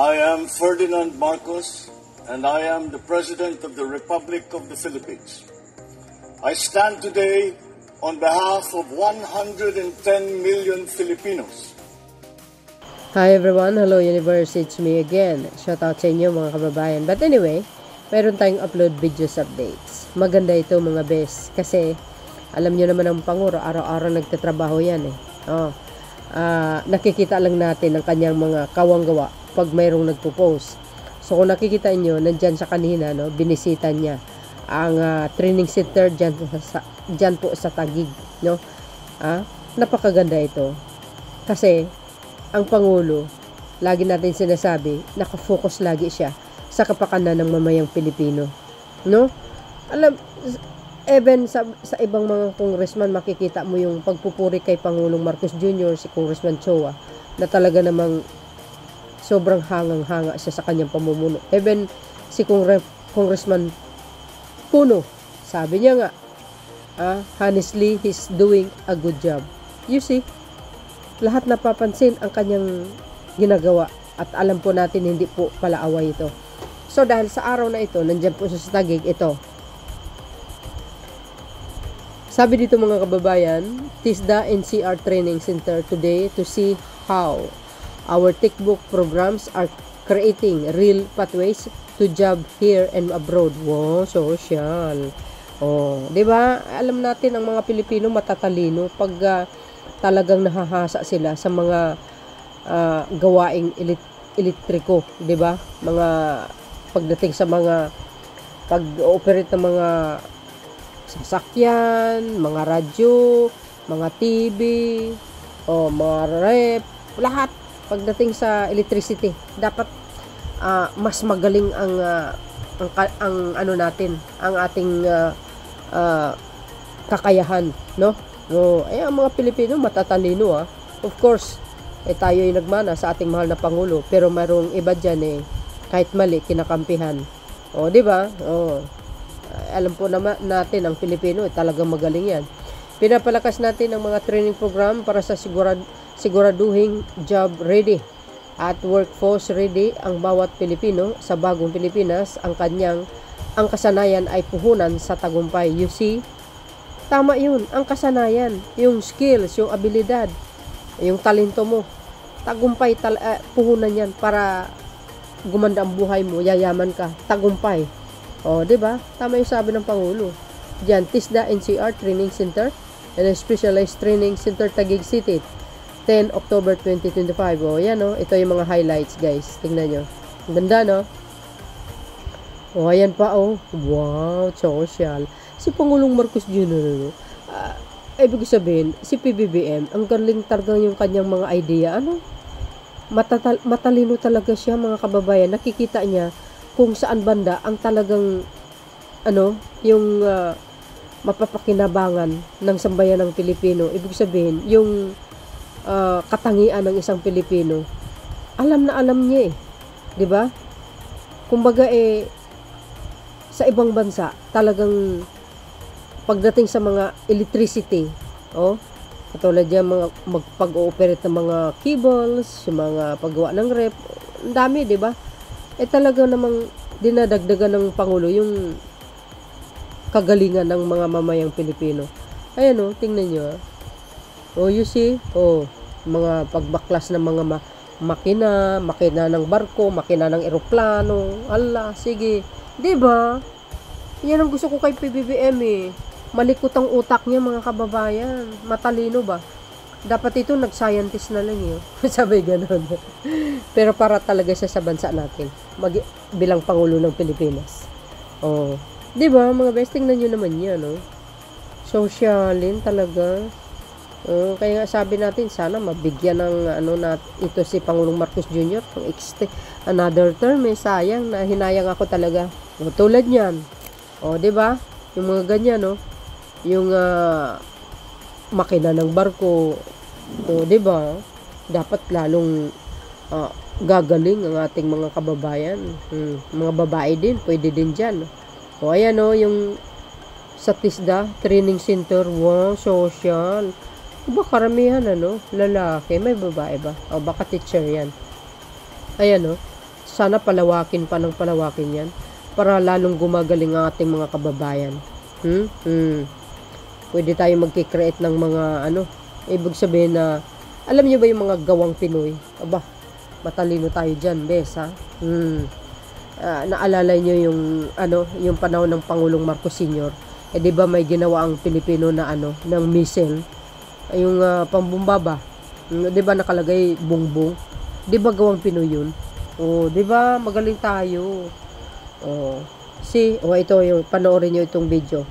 I am Ferdinand Marcos, and I am the President of the Republic of the Philippines. I stand today on behalf of 110 million Filipinos. Hi everyone, hello universe, it's me again. Shout out sa inyo mga kababayan. But anyway, meron tayong upload videos updates. Maganda ito mga bes, kasi alam nyo naman ang Pangulo, araw-araw nagtatrabaho yan eh. Nakikita lang natin ang kanyang mga kawang-gawa pag mayroong nagpo-post. So kung nakikita nyo, nandyan sa kanina, no, binisita niya ang training center dyan po sa Taguig, no? Napakaganda ito. Kasi ang Pangulo, lagi natin sinasabi, nakafocus lagi siya sa kapakanan ng mamayang Pilipino, no? Alam, even sa ibang mga congressman, makikita mo yung pagpupuri kay Pangulong Marcos Jr., si Congressman Choa, na talaga namang sobrang hangang-hanga siya sa kanyang pamumuno. Even si Congressman Puno, sabi niya nga, honestly, he's doing a good job. You see, lahat napapansin ang kanyang ginagawa at alam po natin hindi po pala away ito. So dahil sa araw na ito, nandyan po sa Taguig, ito. Sabi dito mga kababayan, TISDA NCR Training Center today to see how our textbook programs are creating real pathways to job here and abroad. Wow, social. Oh, 'di ba? Alam natin ang mga Pilipino matatalino pag talagang nahahasa sila sa mga gawaing elektriko, 'di ba? Mga pagdating sa mga pag-operate ng mga sasakyan, mga radyo, mga TV, mga rep, lahat pagdating sa electricity, dapat mas magaling ang ano natin, ang ating kakayahan, no? Ay ang mga Pilipino matatalino Of course, tayo ay nagmana sa ating mahal na Pangulo, pero mayroong iba diyan kahit mali kinakampihan. Di ba? Alam po naman natin ang Pilipino talagang magaling yan. Pinapalakas natin ang mga training program para sa siguraduhing job ready at workforce ready ang bawat Pilipino sa bagong Pilipinas. Ang kasanayan ay puhunan sa tagumpay. You see? Tama yun. Ang kasanayan, yung skills, yung abilidad, yung talento mo, tagumpay, puhunan yan para gumanda ang buhay mo, yayaman ka, tagumpay. Di ba? Tama yung sabi ng Pangulo. Diyan, TISDA NCR Training Center and a Specialized Training Center Taguig City, 10 October 2025. Yan ito yung mga highlights, guys. Tingnan nyo. Ang ganda, no? Ayan pa, wow, social. Si Pangulong Marcos Jr., ibig sabihin, si PBBM, ang galing talaga yung kanyang mga idea. Matalino talaga siya, mga kababayan. Nakikita niya kung saan banda ang talagang yung mapapakinabangan ng sambayan ng Pilipino. Ibig sabihin, yung katangian ng isang Pilipino, alam na alam niya 'di ba? Kumbaga sa ibang bansa, talagang pagdating sa mga electricity, katulad yan, mga magpag-ooperate ng mga cables, yung mga paggawa ng rep, ang dami, 'di ba? Talaga namang dinadagdagan ng Pangulo yung kagalingan ng mga mamayang Pilipino. Ayan tingnan nyo. You see? Mga pagbaklas ng mga makina ng barko, makina ng eroplano. Ala, sige. 'Di ba? Yan ang gusto ko kay PBBM Malikot ang utak niya, mga kababayan. Matalino ba? Dapat ito nag-scientist na lang Sabi gano'n. Pero para talaga siya sa bansa natin. Bilang Pangulo ng Pilipinas. 'Di ba? Mga best, tingnan niyo naman 'yan, Socialin talaga. Kaya nga sabi natin, sana mabigyan ng ito si Pangulong Marcos Jr. ng another term. Sayang na hinayang ako talaga. Tulad niyan. 'Di ba? Yung mga ganyan, yung makina ng barko, 'di ba? Dapat lalong gagaling ang ating mga kababayan. Mga babae din, pwede din diyan. Ayan yung sa TISDA Training Center. Wow, social. Diba karamihan lalaki, may babae ba? Baka teacher yan. Ayan sana palawakin pa ng palawakin yan para lalong gumagaling ang ating mga kababayan. Pwede tayo magkikreate ng mga ibig sabihin na, alam niyo ba yung mga gawang Pinoy? Aba, matalino tayo dyan, bes, ha? Naalala niyo yung panahon ng Pangulong Marcos Sr. Di ba may ginawa ang Pilipino na ng missile, yung pambumbaba, di ba nakalagay bungbong, di ba gawang Pinoy yun? Di ba magaling tayo? Ito yung panoorin niyo itong video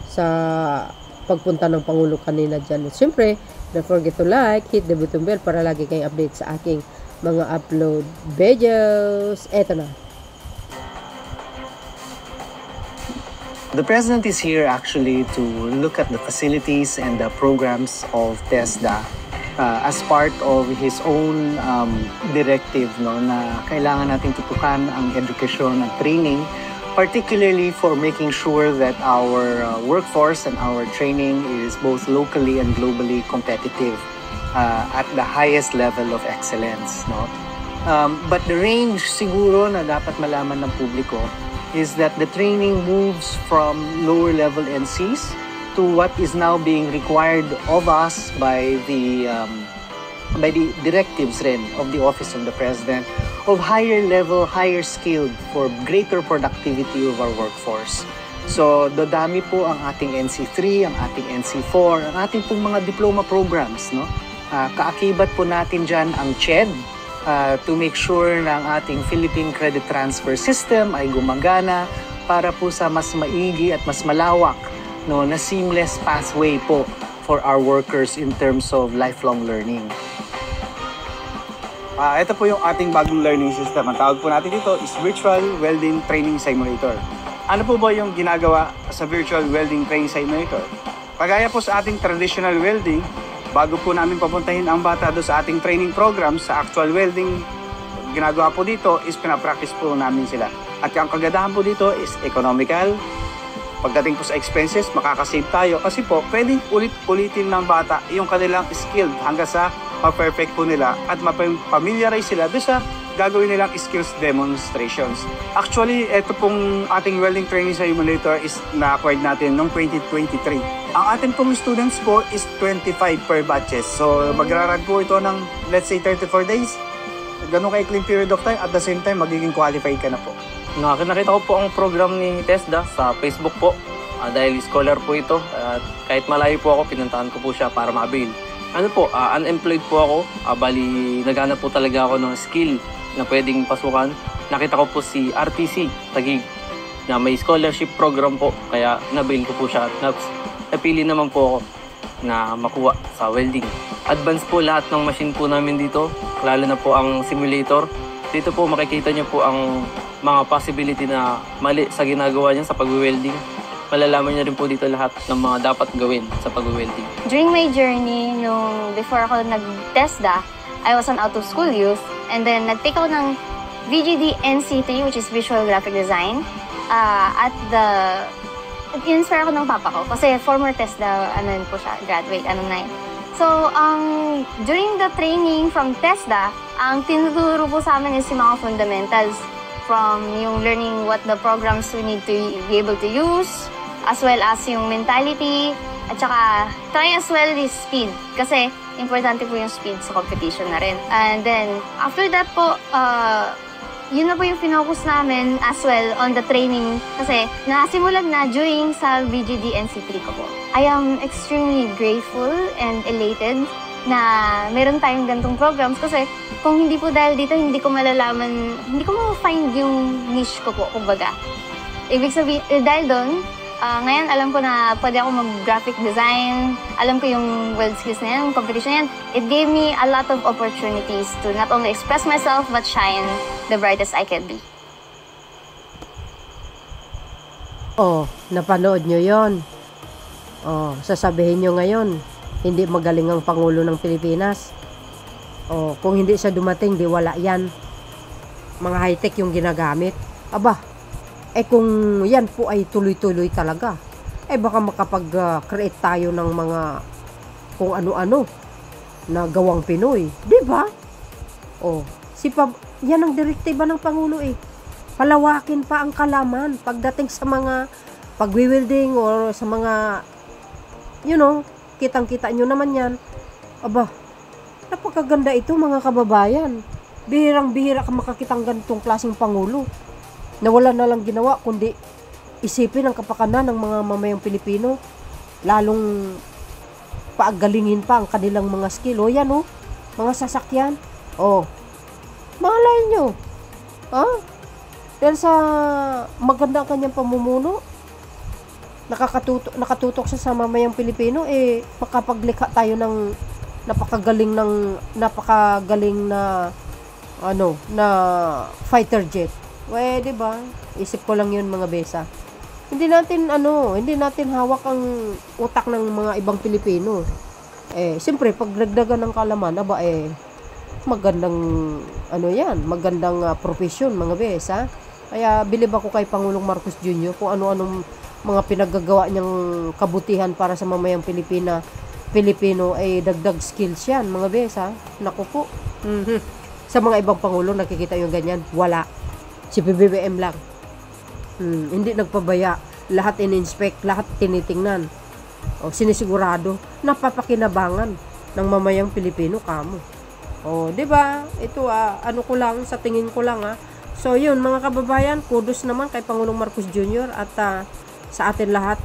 sa pagpunta ng Pangulo kanina dyan. Siyempre, don't forget to like, hit the button bell para lagi kayong update sa aking mga upload videos. Eto na. The President is here actually to look at the facilities and the programs of TESDA as part of his own directive na kailangan natin tutukan ang edukasyon at training, particularly for making sure that our workforce and our training is both locally and globally competitive at the highest level of excellence. But the range siguro na dapat malaman ng publiko is that the training moves from lower level NCs to what is now being required of us by the directives rin of the Office of the President of higher level, higher skilled for greater productivity of our workforce. So, dodami po ang ating NC3, ang ating NC4, ang ating pong mga diploma programs. Kaakibat po natin dyan ang CHED to make sure na ang ating Philippine Credit Transfer System ay gumagana para po sa mas maigi at mas malawak na seamless pathway po for our workers in terms of lifelong learning. Ito po yung ating bagong learning system. Ang tawag po natin dito is Virtual Welding Training Simulator. Ano po ba yung ginagawa sa Virtual Welding Training Simulator? Pagaya po sa ating traditional welding, bago po namin papuntahin ang bata doon sa ating training program sa actual welding, ginagawa po dito is pinapractice po namin sila. At ang kagandahan po dito is economical. Pagdating po sa expenses, makakasave tayo kasi po pwedeng ulit-ulitin ng bata yung kanilang skilled hanggang sa ma-perfect po nila at ma-familiarize sila doon sa gagawin nilang skills demonstrations. Actually, ito pong ating welding training simulator is na-acquired natin noong 2023. Ang ating pong students po is 25 per batches. So, magrarun po ito ng, let's say, 34 days. Ganun ka-clean period of time. At the same time, magiging qualified ka na po. Nakita ko po ang program ni TESDA sa Facebook po. Dahil scholar po ito. At kahit malayo po ako, pinuntahan ko po siya para ma-avail. Unemployed po ako. Bali, naghanap po talaga ako ng skill na pwedeng pasukan. Nakita ko po si RTC Taguig na may scholarship program po. Kaya na-avail ko po siya. Napili naman po ako na makuha sa welding. Advance po lahat ng machine po namin dito. Lalo na po ang simulator. Dito po makikita niyo po ang mga possibility na mali sa ginagawa niya sa pag-welding. Malalaman niyo rin po dito lahat ng mga dapat gawin sa pag-welding. During my journey, before ako nag-TESDA, I was an out-of-school youth. And then, nag-take ako ng VGD NC3, which is Visual Graphic Design. In-inspire ako ng papa ko. Kasi former TESDA, po siya, graduate, alumni. So, during the training from TESDA, ang tinuturo po sa amin is yung mga fundamentals. From yung learning what the programs we need to be able to use, as well as yung mentality, at saka try as well is speed. Kasi importante po yung speed sa competition na rin. And then, after that po, yun na po yung finocus namin as well on the training. Kasi nasimulan na during sa VGD NC3 ko po. I am extremely grateful and elated na meron tayong gantong programs kasi kung hindi po dahil dito, hindi ko malalaman, hindi ko ma-find yung niche ko po, kumbaga. Ibig sabihin, dahil doon, ngayon alam ko na pwede ako mag-graphic design, alam ko yung world skills na yan, competition yan. It gave me a lot of opportunities to not only express myself, but shine the brightest I can be. Napanood nyo yon. Sasabihin nyo ngayon, hindi magaling ang Pangulo ng Pilipinas. Kung hindi siya dumating, di wala yan. Mga high-tech yung ginagamit. Kung yan po ay tuloy-tuloy talaga, baka makapag-create tayo ng mga kung ano-ano na gawang Pinoy. Di ba? Yan ang direktiba ng Pangulo eh. Palawakin pa ang kalaman pagdating sa mga pagwi-welding or sa mga, kitang-kita nyo naman yan. Aba, napakaganda ito mga kababayan. Bihirang-bihira ka makakitang ganitong klaseng Pangulo na wala na lang ginawa kundi isipin ang kapakanan ng mga mamayang Pilipino, lalong paagalingin pa ang kanilang mga skill. O yan mga sasakyan. Malay nyo. Dahil sa maganda ang kanyang pamumuno, nakatutok siya sa mamayang Pilipino, makapaglikha tayo ng napakagaling na na fighter jet. Diba? Isip ko lang yun mga besa. Hindi natin hawak ang utak ng mga ibang Pilipino. Siyempre, pag nagdagan ng kalaman, magandang magandang profesyon mga besa. Kaya bilib ako kay Pangulong Marcos Jr. kung ano-anong mga pinaggagawa niyang kabutihan para sa mamayang Pilipino ay dagdag skills yan mga besa. Naku po. Sa mga ibang Pangulo nakikita yung ganyan. Wala. Si PBBM lang. Hindi nagpabaya. Lahat in-inspect, lahat tinitingnan. Sinisigurado. Napapakinabangan ng mamayang Pilipino kamo. Di ba? Ito ko lang, sa tingin ko lang So yun mga kababayan, kudos naman kay Pangulong Marcos Jr. at sa atin lahat.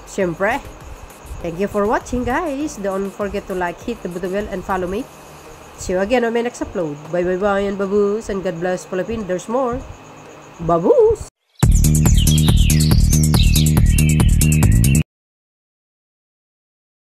Siyempre, thank you for watching guys. Don't forget to like, hit the bell and follow me. See you again on my next upload. Bye bye bye and baboos, and God bless Philippines. There's more. Baboos!